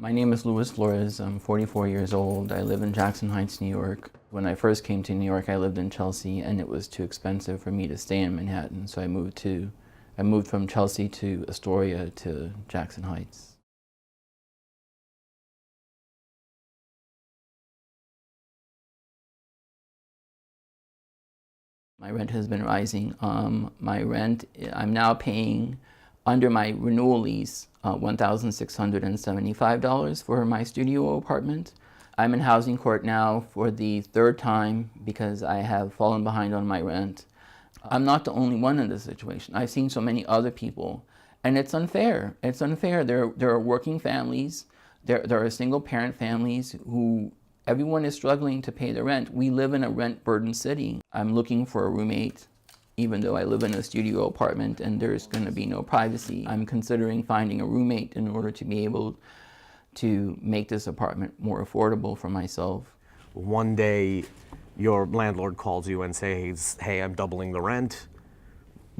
My name is Luis Flores. I'm 44 years old. I live in Jackson Heights, New York. When I first came to New York, I lived in Chelsea, and it was too expensive for me to stay in Manhattan, so I moved from Chelsea to Astoria to Jackson Heights. My rent has been rising. I'm now paying under my renewal lease $1,675 for my studio apartment. I'm in housing court now for the third time because I have fallen behind on my rent. I'm not the only one in this situation. I've seen so many other people, and it's unfair. It's unfair. There are working families, there are single parent families who everyone is struggling to pay the rent. We live in a rent-burdened city. I'm looking for a roommate, even though I live in a studio apartment and there's going to be no privacy. I'm considering finding a roommate in order to be able to make this apartment more affordable for myself. One day, your landlord calls you and says, hey, I'm doubling the rent.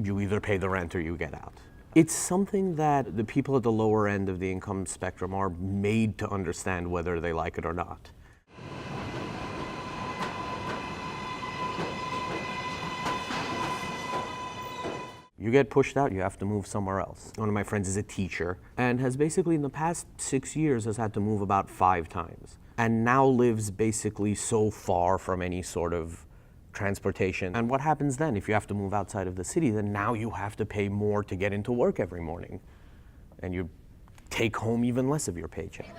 You either pay the rent or you get out. It's something that the people at the lower end of the income spectrum are made to understand whether they like it or not. You get pushed out, you have to move somewhere else. One of my friends is a teacher and has basically in the past 6 years has had to move about 5 times and now lives basically so far from any sort of transportation. And what happens then if you have to move outside of the city? Then now you have to pay more to get into work every morning and you take home even less of your paycheck.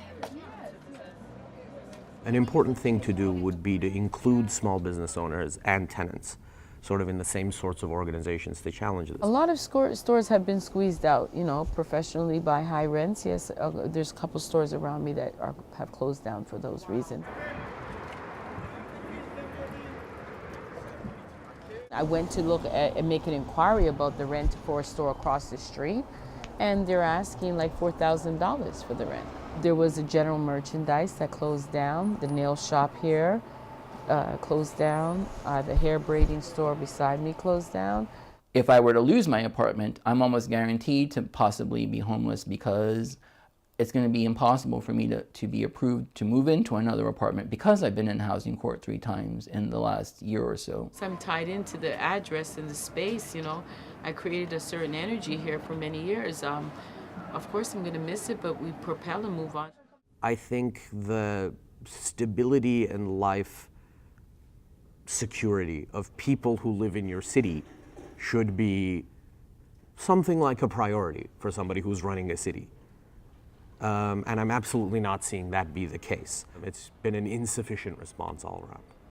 An important thing to do would be to include small business owners and tenants sort of in the same sorts of organizations to challenge this. A lot of stores have been squeezed out, professionally by high rents. Yes, there's a couple stores around me that have closed down for those reasons. I went to look at and make an inquiry about the rent for a store across the street, and they're asking like $4,000 for the rent. There was a general merchandise that closed down, the nail shop here, closed down. The hair braiding store beside me closed down. If I were to lose my apartment, I'm almost guaranteed to possibly be homeless because it's going to be impossible for me to be approved to move into another apartment because I've been in housing court 3 times in the last year or so. So I'm tied into the address and the space, I created a certain energy here for many years. Of course I'm going to miss it, but we propel and move on. I think the stability and life security of people who live in your city should be something like a priority for somebody who's running a city. And I'm absolutely not seeing that be the case. It's been an insufficient response all around.